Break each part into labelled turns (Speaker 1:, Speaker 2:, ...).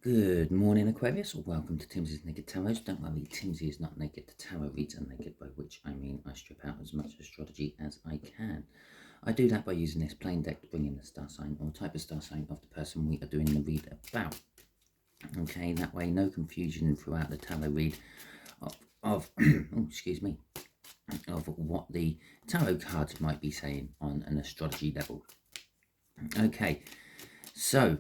Speaker 1: Good morning, Aquarius. Welcome to Timsy's Naked Tarot. Don't worry, Timsy is not naked. The tarot reads are naked, by which I mean I strip out as much astrology as I can. I do that by using this plain deck to bring in the star sign or type of star sign of the person we are doing the read about. Okay, that way no confusion throughout the tarot read of oh, excuse me, of what the tarot cards might be saying on an astrology level. Okay, so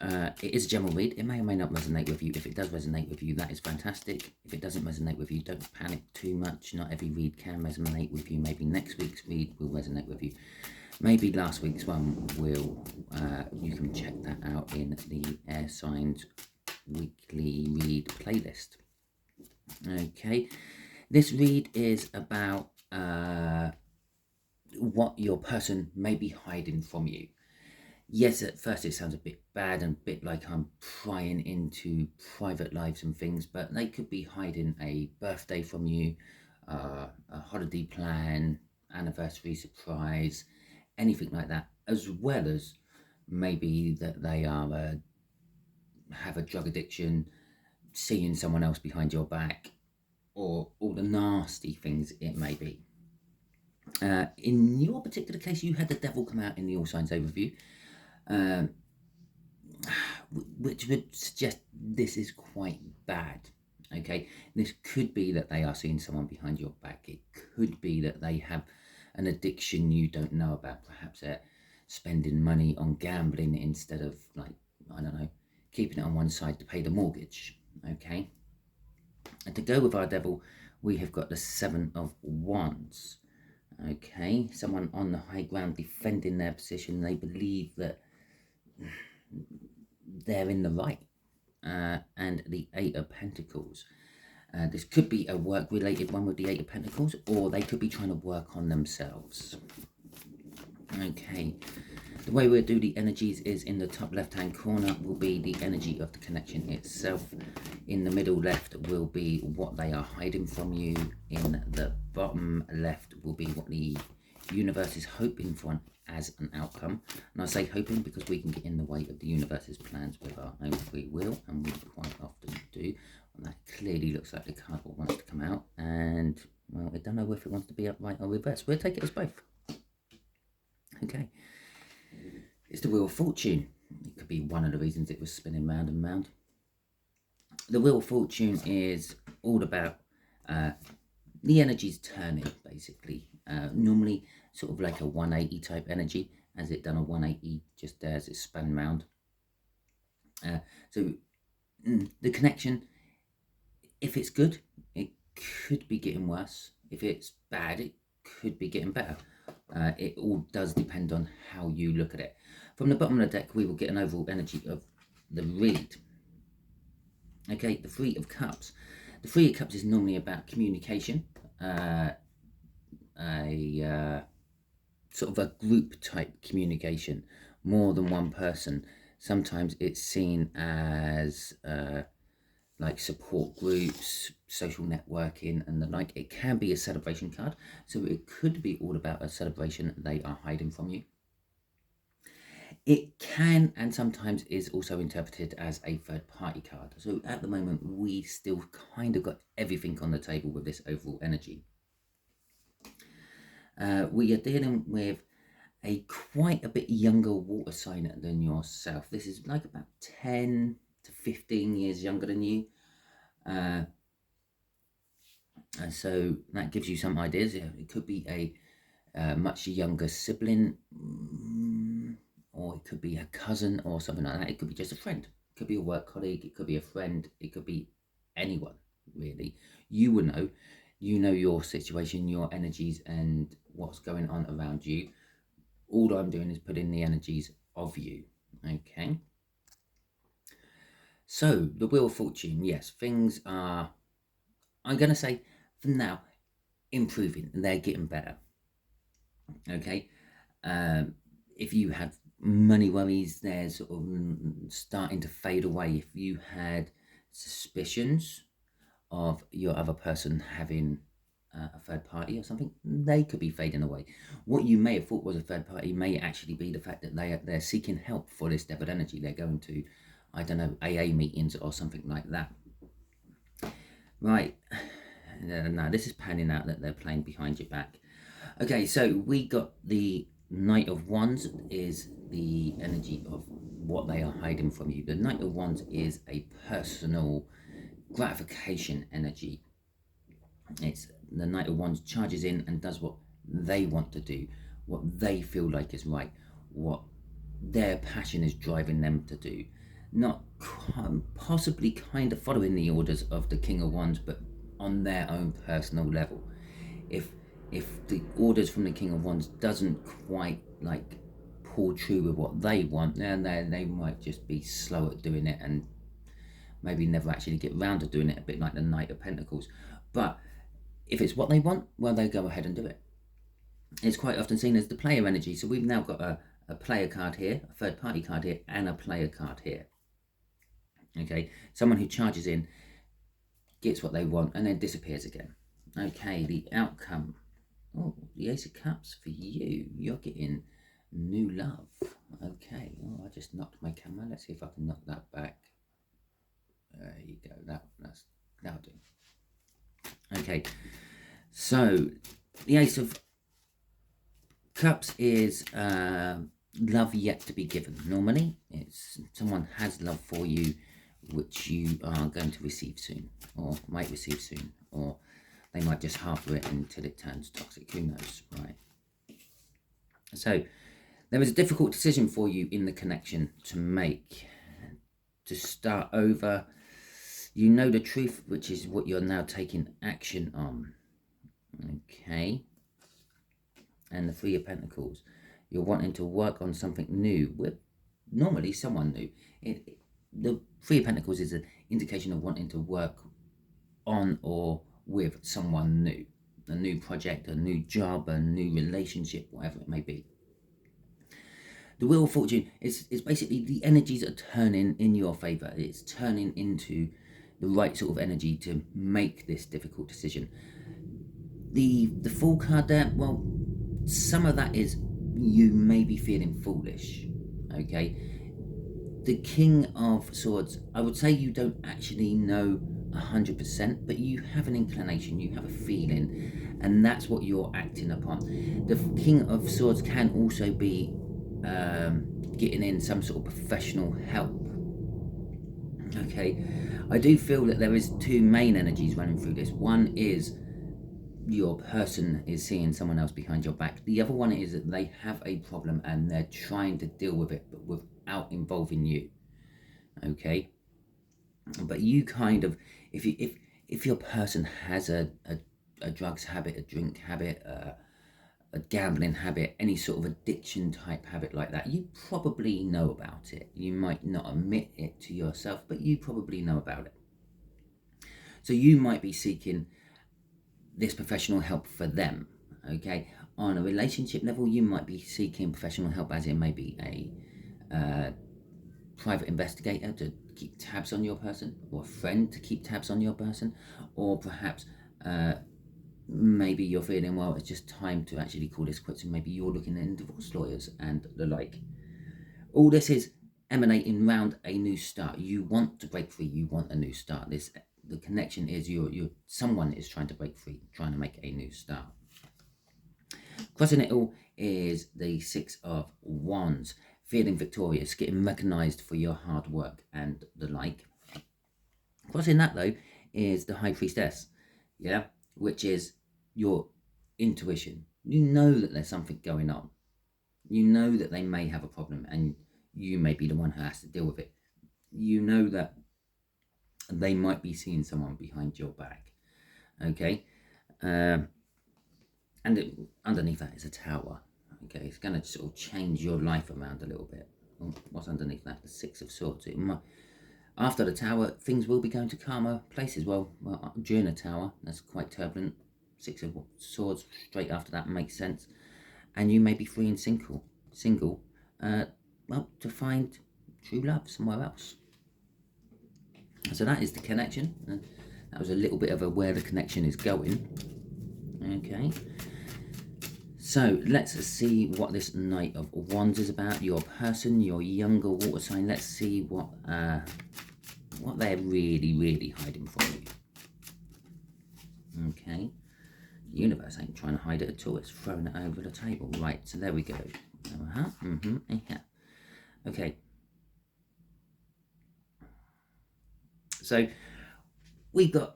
Speaker 1: it is a general read. It may or may not resonate with you. If it does resonate with you, that is fantastic. If it doesn't resonate with you, don't panic too much. Not every read can resonate with you. Maybe next week's read will resonate with you. Maybe last week's one will, you can check that out in the Air Signs weekly read playlist. Okay, this read is about what your person may be hiding from you. Yes, at first it sounds a bit bad and a bit like I'm prying into private lives and things, but they could be hiding a birthday from you, a holiday plan, anniversary surprise, anything like that, as well as maybe that they are have a drug addiction, seeing someone else behind your back, or all the nasty things it may be. In your particular case, you had the devil come out in the All Signs overview. Which would suggest this is quite bad. Okay, this could be that they are seeing someone behind your back. It could be that they have an addiction you don't know about. Perhaps they're spending money on gambling instead of, like, I don't know, keeping it on one side to pay the mortgage. Okay, and to go with our devil, we have got the Seven of Wands. Okay, someone on the high ground defending their position. They believe that they're in the right. And the Eight of Pentacles. This could be a work-related one with the Eight of Pentacles, or they could be trying to work on themselves. Okay, the way we'll do the energies is in the top left-hand corner will be the energy of the connection itself. In the middle left will be what they are hiding from you. In the bottom left will be what the universe is hoping for as an outcome. And I say hoping because we can get in the way of the universe's plans with our own free will, and we quite often do. And that clearly looks like the card wants to come out, and well, I don't know if it wants to be upright or reverse. We'll take it as both. Okay, it's the Wheel of Fortune. It could be one of the reasons it was spinning round and round. The Wheel of Fortune is all about the energy's turning, basically. Normally sort of like a 180 type energy, as it done a 180 just as it spun round. So the connection, if it's good, it could be getting worse. If it's bad, it could be getting better. It all does depend on how you look at it. From the bottom of the deck, we will get an overall energy of the read. Okay, the Three of Cups. The Three of Cups is normally about communication, sort of a group type communication, more than one person. Sometimes it's seen as like support groups, social networking, and the like. It can be a celebration card, so it could be all about a celebration they are hiding from you. It can and sometimes is also interpreted as a third-party card. So at the moment, we still kind of got everything on the table with this overall energy. We are dealing with a quite a bit younger water sign than yourself. This is like about 10 to 15 years younger than you. And so that gives you some ideas. It could be a much younger sibling, or it could be a cousin or something like that. It could be just a friend. It could be a work colleague. It could be a friend. It could be anyone, really. You will know. You know your situation, your energies, and what's going on around you. All I'm doing is putting the energies of you. Okay. So the Wheel of Fortune, yes, things are, I'm going to say for now, improving. They're getting better. Okay. If you have money worries, they're sort of starting to fade away. If you had suspicions of your other person having a third party or something, they could be fading away. What you may have thought was a third party may actually be the fact that they're seeking help for this devil energy. They're going to I don't know, AA meetings or something like that. Right, now this is panning out that they're playing behind your back. Okay, so we got the Knight of Wands is the energy of what they are hiding from you. The Knight of Wands is a personal gratification energy. It's the Knight of Wands charges in and does what they want to do, what they feel like is right, what their passion is driving them to do. Not possibly kind of following the orders of the King of Wands, but on their own personal level. If the orders from the King of Wands doesn't quite like pull true with what they want, then they might just be slow at doing it and maybe never actually get round to doing it, a bit like the Knight of Pentacles. But if it's what they want, well, they go ahead and do it. It's quite often seen as the player energy. So we've now got a player card here, a third party card here, and a player card here. Okay, someone who charges in, gets what they want, and then disappears again. Okay, the outcome. Oh, the Ace of Cups for you. You're getting new love. Okay, oh, I just knocked my camera. Let's see if I can knock that back. There you go. That'll do. Okay, so the Ace of Cups is love yet to be given. Normally, it's someone has love for you, which you are going to receive soon, or might receive soon, or they might just harbour it until it turns toxic. Who knows, right? So there is a difficult decision for you in the connection to make, to start over. You know the truth, which is what you're now taking action on. Okay. And the Three of Pentacles. You're wanting to work on something new with normally someone new. The Three of Pentacles is an indication of wanting to work on or with someone new. A new project, a new job, a new relationship, whatever it may be. The Wheel of Fortune is basically the energies are turning in your favour. It's turning into the right sort of energy to make this difficult decision. The Fool card there, well, some of that is you may be feeling foolish, okay? The King of Swords, I would say you don't actually know 100%, but you have an inclination, you have a feeling, and that's what you're acting upon. The King of Swords can also be getting in some sort of professional help. Okay, I do feel that there is two main energies running through this. One is your person is seeing someone else behind your back. The other one is that they have a problem and they're trying to deal with it, but without involving you. Okay, but you kind of, if your person has a drugs habit, a drink habit, a gambling habit, any sort of addiction type habit like that, you probably know about it. You might not admit it to yourself, but you probably know about it. So you might be seeking this professional help for them. Okay, on a relationship level, you might be seeking professional help, as in maybe a private investigator to keep tabs on your person, or a friend to keep tabs on your person, or perhaps maybe you're feeling, well, it's just time to actually call this quits, and maybe you're looking at divorce lawyers and the like. All this is emanating around a new start. You want to break free. You want a new start. The connection is someone is trying to break free, trying to make a new start. Crossing it all is the Six of Wands. Feeling victorious, getting recognised for your hard work and the like. Crossing that, though, is the High Priestess, yeah, which is your intuition. You know that there's something going on. You know that they may have a problem and you may be the one who has to deal with it. You know that they might be seeing someone behind your back, okay? And underneath that is a tower, okay? It's going to sort of change your life around a little bit. What's underneath that? The Six of Swords. After the tower, things will be going to calmer places. Well, during the tower, that's quite turbulent. Six of Swords straight after that makes sense. And you may be free and single, well, to find true love somewhere else. So that is the connection. And that was a little bit of where the connection is going. Okay. So let's see what this Knight of Wands is about. Your person, your younger water sign. Let's see what they're really hiding from you. Okay. The universe ain't trying to hide it at all. It's throwing it over the table. Right, so there we go. Yeah. Okay. So we got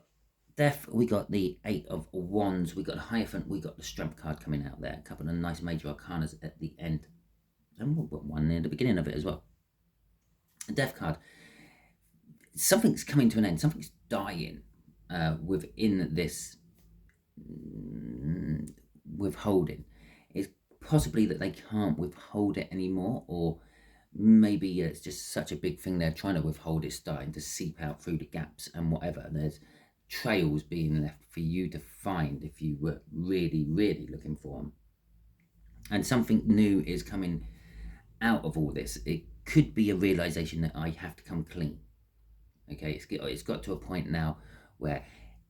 Speaker 1: Death, we got the Eight of Wands, we got the Hierophant, we got the Strength card coming out there. A couple of nice major arcanas at the end. And we'll put one near the beginning of it as well. The Death card. Something's coming to an end. Something's dying within this withholding. It's possibly that they can't withhold it anymore, or maybe it's just such a big thing they're trying to withhold, it's starting to seep out through the gaps and whatever. There's trails being left for you to find if you were really looking for them. And something new is coming out of all this. It could be a realization that I have to come clean. Okay, it's got to a point now where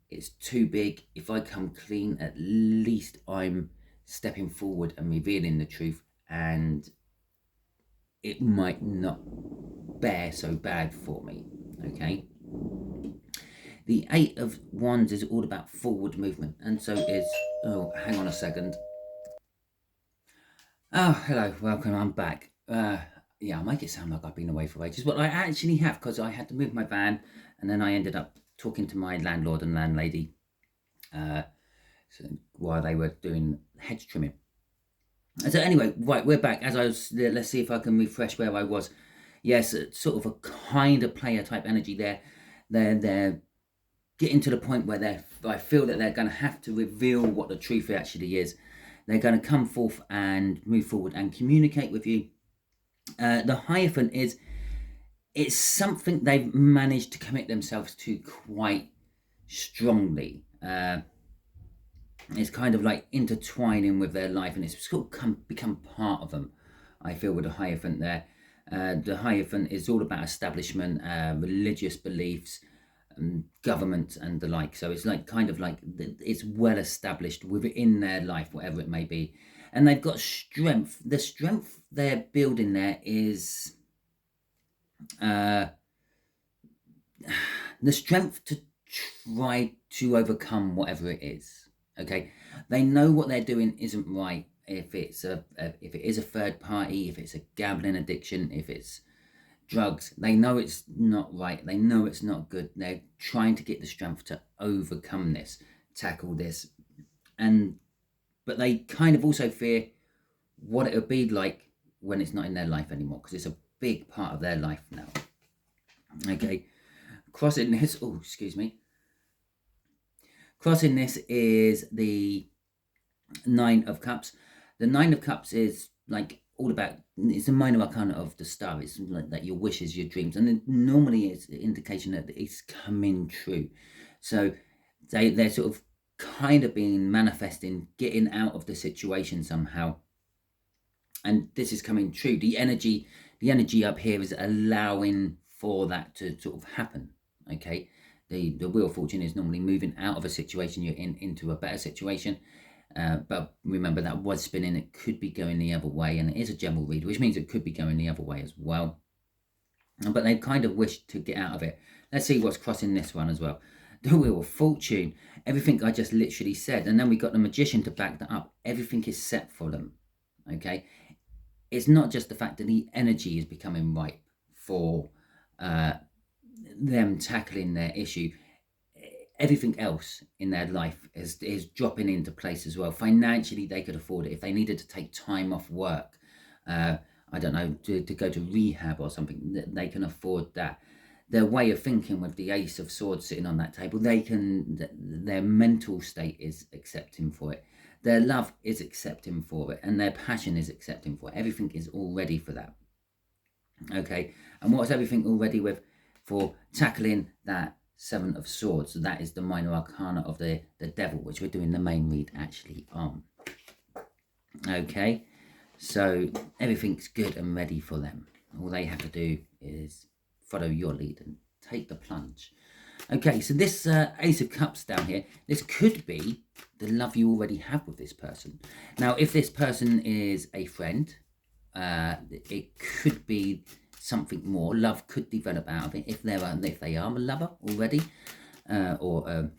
Speaker 1: it's too big. If I come clean, at least I'm stepping forward and revealing the truth, and it might not bear so bad for me. Okay. The Eight of Wands is all about forward movement, and so is... Oh, hang on a second. Oh, hello, welcome, I'm back. Yeah, I make it sound like I've been away for ages, but I actually have, because I had to move my van, and then I ended up talking to my landlord and landlady while they were doing hedge trimming. So anyway, right, we're back. As I was, let's see if I can refresh where I was. Yes, sort of a kind of player type energy there. They're getting to the point where I feel that they're going to have to reveal what the truth actually is. They're going to come forth and move forward and communicate with you. The Hierophant it's something they've managed to commit themselves to quite strongly. It's kind of like intertwining with their life, and it's sort of become part of them, I feel, with the Hierophant there. The Hierophant is all about establishment, religious beliefs, government and the like. So it's like kind of like it's well established within their life, whatever it may be. And they've got strength. The strength they're building there is the strength to try to overcome whatever it is. Okay, they know what they're doing isn't right. If it is a third party, if it's a gambling addiction, if it's drugs, they know it's not right. They know it's not good. They're trying to get the strength to overcome this, tackle this, but they kind of also fear what it would be like when it's not in their life anymore, because it's a big part of their life now. Okay, crossing this. Oh, excuse me. Crossing this is the Nine of Cups. The Nine of Cups is like all about, it's a minor arcana of the star. It's like that your wishes, your dreams, and normally it's an indication that it's coming true. So they're sort of kind of being manifesting, getting out of the situation somehow, and this is coming true. The energy up here is allowing for that to sort of happen. Okay, the Wheel of Fortune is normally moving out of a situation you're in into a better situation. But remember, that was spinning. It could be going the other way, and it is a general read, which means it could be going the other way as well. But they kind of wish to get out of it. Let's see what's crossing this one as well. The Wheel of Fortune, everything I just literally said, and then we got the Magician to back that up. Everything is set for them. Okay, it's not just the fact that the energy is becoming ripe for them tackling their issue. Everything else in their life is dropping into place as well. Financially, they could afford it. If they needed to take time off work, I don't know, to go to rehab or something, they can afford that. Their way of thinking with the Ace of Swords sitting on that table, their mental state is accepting for it. Their love is accepting for it, and their passion is accepting for it. Everything is all ready for that. Okay, and what's everything all ready with for tackling that Seven of Swords? So that is the minor arcana of the Devil, which we're doing the main read actually on. Okay, so everything's good and ready for them. All they have to do is follow your lead and take the plunge. Okay, so this Ace of Cups down here, this could be the love you already have with this person. Now, if this person is a friend, it could be something more. Love could develop out of it if they are a lover already, or oh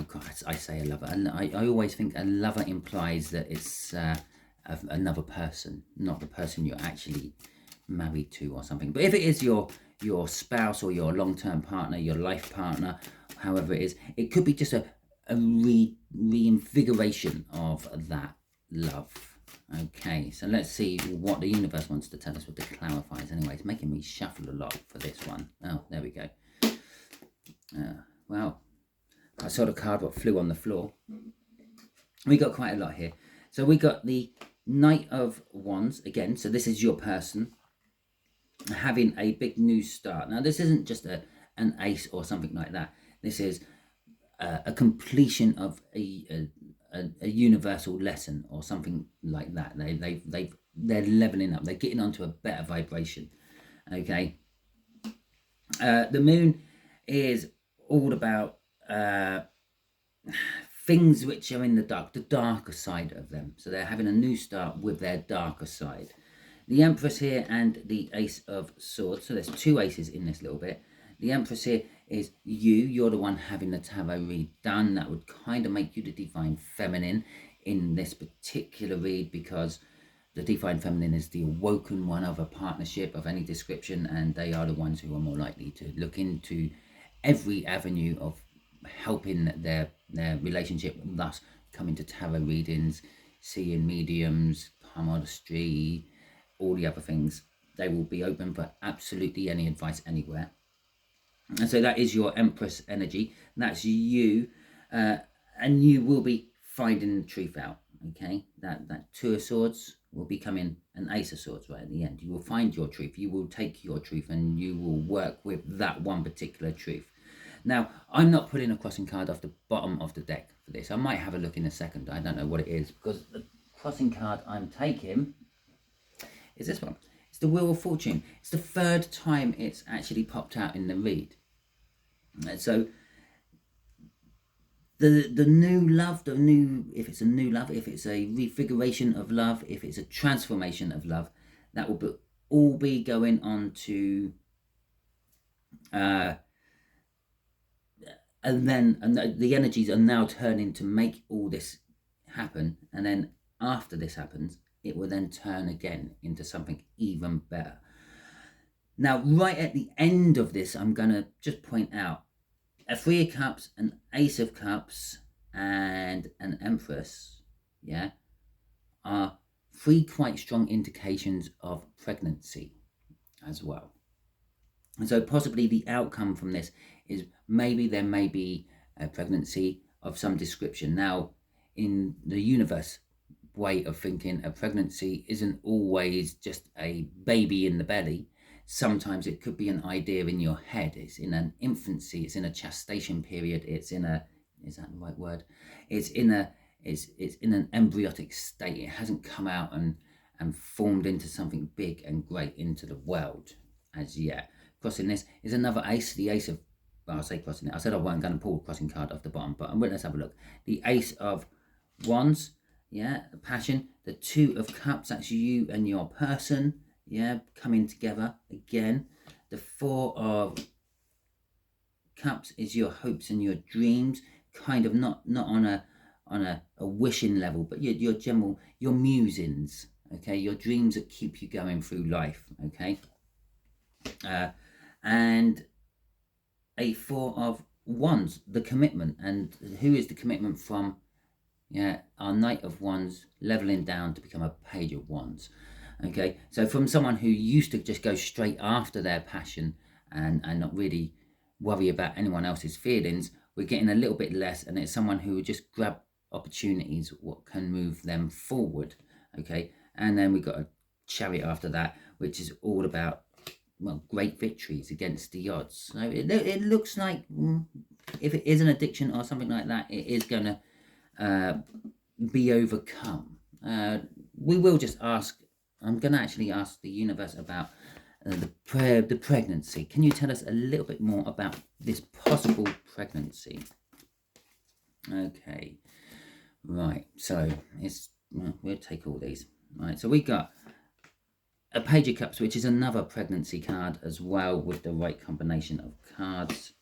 Speaker 1: God, I say a lover. I always think a lover implies that it's another person, not the person you're actually married to or something. But if it is your spouse or your long-term partner, your life partner, however it is, it could be just a reinvigoration of that love. Okay, so let's see what the universe wants to tell us with the clarifiers. Anyway, it's making me shuffle a lot for this one. Oh, there we go. Well, I saw the card what flew on the floor. We got quite a lot here. So we got the Knight of Wands again. So this is your person having a big new start. Now, this isn't just an ace or something like that. This is a completion of a universal lesson or something like that. They're leveling up. They're getting onto a better vibration. Okay. The moon is all about things which are in the dark, the darker side of them. So they're having a new start with their darker side. The Empress here and the Ace of Swords. So there's two aces in this little bit. The Empress here is you. You're the one having the tarot read done. That would kind of make you the Divine Feminine in this particular read, because the Divine Feminine is the awoken one of a partnership of any description, and they are the ones who are more likely to look into every avenue of helping their relationship, thus coming to tarot readings, seeing mediums, palmistry, all the other things. They will be open for absolutely any advice anywhere. And so that is your Empress energy. That's you, and you will be finding the truth out. Okay, that Two of Swords will be coming an Ace of Swords right at the end. You will find your truth. You will take your truth, and you will work with that one particular truth. Now, I'm not putting a crossing card off the bottom of the deck for this. I might have a look in a second. I don't know what it is, because the crossing card I'm taking is this one. It's the Wheel of Fortune. It's the third time it's actually popped out in the read. So the new love, if it's a new love, if it's a refiguration of love, if it's a transformation of love, that will all be going on to and the energies are now turning to make all this happen, and then after this happens, it will then turn again into something even better. Now, right at the end of this, I'm going to just point out a Three of Cups, an Ace of Cups, and an Empress, yeah, are three quite strong indications of pregnancy as well. And so possibly the outcome from this is maybe there may be a pregnancy of some description. Now, in the universe way of thinking, a pregnancy isn't always just a baby in the belly. Sometimes it could be an idea in your head. It's in an infancy, it's in a gestation period, it's in a, is that the right word? It's in an embryotic state. It hasn't come out and formed into something big and great into the world as yet. Crossing this is another ace, the Ace of, well, I'll say crossing it. I said I wasn't going to pull a crossing card off the bottom, but let's have a look. The Ace of Wands, yeah, the passion. The Two of Cups, that's you and your person, yeah, coming together again. The Four of Cups is your hopes and your dreams, kind of not on a wishing level, but your general, your musings, okay, your dreams that keep you going through life, okay. And a Four of Wands, the commitment. And who is the commitment from? Yeah, our Knight of Wands leveling down to become a Page of Wands. Okay, so from someone who used to just go straight after their passion and not really worry about anyone else's feelings, we're getting a little bit less, and it's someone who would just grab opportunities what can move them forward. Okay, and then we got a Chariot after that, which is all about, well, great victories against the odds. So it looks like if it is an addiction or something like that, it is going to be overcome. We will just ask, I'm going to actually ask the universe about the pregnancy. Can you tell us a little bit more about this possible pregnancy? Okay, right. So we'll take all these. Right. So we got a Page of Cups, which is another pregnancy card as well, with the right combination of cards.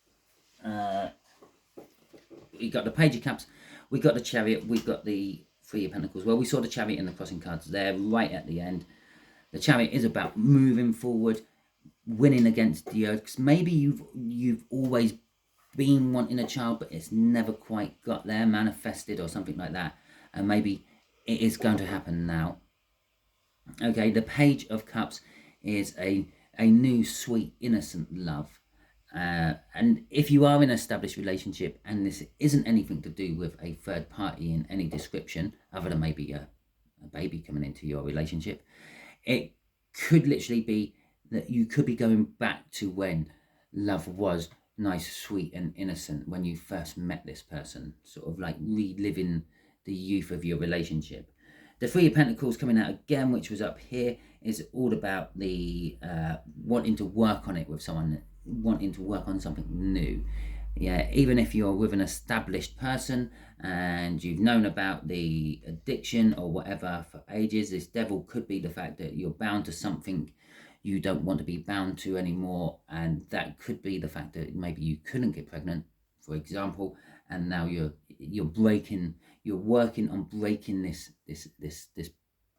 Speaker 1: We got the Page of Cups. We got the Chariot. We got the Three of Pentacles. Well, we saw the Chariot and the crossing cards there right at the end. The Chariot is about moving forward, winning against the odds. Maybe you've always been wanting a child, but it's never quite got there, manifested or something like that, and maybe it is going to happen now. Okay, the Page of Cups is a new, sweet, innocent love. And if you are in an established relationship and this isn't anything to do with a third party in any description, other than maybe a baby coming into your relationship, it could literally be that you could be going back to when love was nice, sweet and innocent, when you first met this person, sort of like reliving the youth of your relationship. The Three of Pentacles coming out again, which was up here, is all about the wanting to work on it with someone, wanting to work on something new. Yeah, even if you're with an established person and you've known about the addiction or whatever for ages, this Devil could be the fact that you're bound to something you don't want to be bound to anymore, and that could be the fact that maybe you couldn't get pregnant, for example, and now you're working on breaking this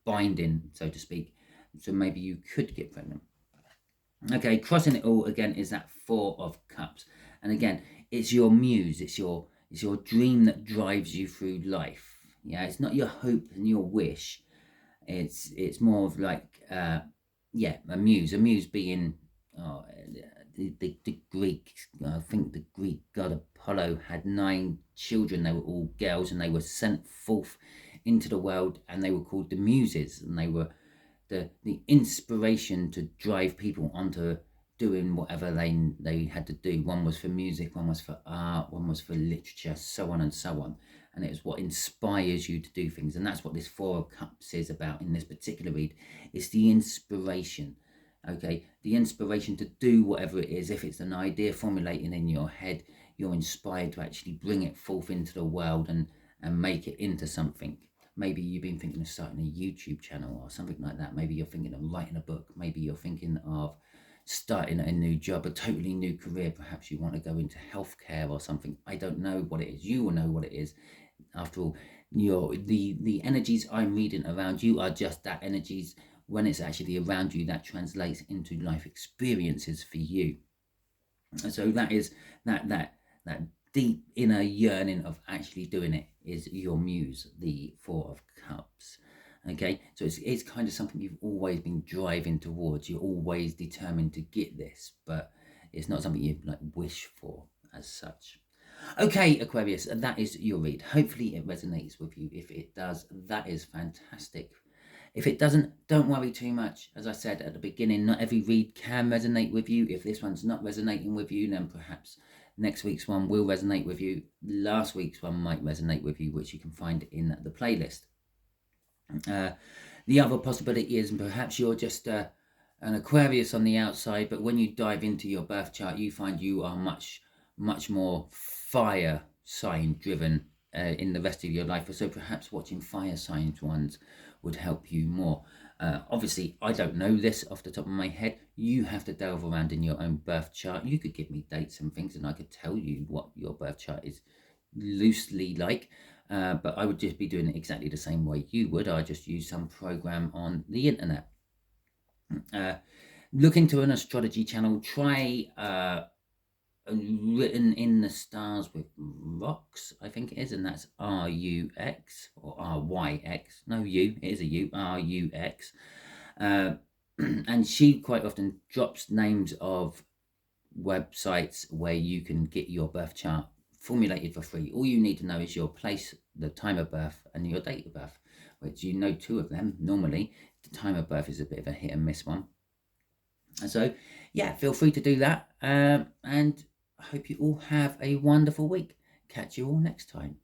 Speaker 1: binding, so to speak, so maybe you could get pregnant. Okay, crossing it all again is that Four of Cups, and again, it's your muse, it's your dream that drives you through life. Yeah, it's not your hope and your wish. It's more of like a muse being the Greek. I think the Greek god Apollo had 9 children. They were all girls, and they were sent forth into the world, and they were called the Muses, and they were the inspiration to drive people onto doing whatever they had to do. One was for music, one was for art, one was for literature, so on and so on. And it is what inspires you to do things. And that's what this Four of Cups is about in this particular read. It's the inspiration, okay? The inspiration to do whatever it is. If it's an idea formulating in your head, you're inspired to actually bring it forth into the world and make it into something. Maybe you've been thinking of starting a YouTube channel or something like that. Maybe you're thinking of writing a book. Maybe you're thinking of starting a new job, a totally new career. Perhaps you want to go into healthcare or something. I don't know what it is. You will know what it is. After all, the energies I'm reading around you are just that energies. When it's actually around you, that translates into life experiences for you. And so that is that deep inner yearning of actually doing it is your muse, the Four of Cups. Okay, so it's kind of something you've always been driving towards. You're always determined to get this, but it's not something you like wish for as such. Okay, Aquarius, that is your read. Hopefully it resonates with you. If it does, that is fantastic. If it doesn't, don't worry too much. As I said at the beginning, not every read can resonate with you. If this one's not resonating with you, then perhaps next week's one will resonate with you. Last week's one might resonate with you, which you can find in the playlist. The other possibility is perhaps you're just an Aquarius on the outside, but when you dive into your birth chart, you find you are much more fire sign driven in the rest of your life. So perhaps watching fire signs ones would help you more. Obviously, I don't know this off the top of my head. You have to delve around in your own birth chart. You could give me dates and things, and I could tell you what your birth chart is loosely like. But I would just be doing it exactly the same way you would. I just use some program on the internet. Look into an astrology channel. Try Written in the Stars with Rocks, I think it is, and that's R-U-X or R-Y-X. No U, it is a U, R-U-X. And she quite often drops names of websites where you can get your birth chart formulated for free. All you need to know is your place, the time of birth, and your date of birth, which you know 2 of them normally. The time of birth is a bit of a hit and miss one. And so, yeah, feel free to do that. And I hope you all have a wonderful week. Catch you all next time.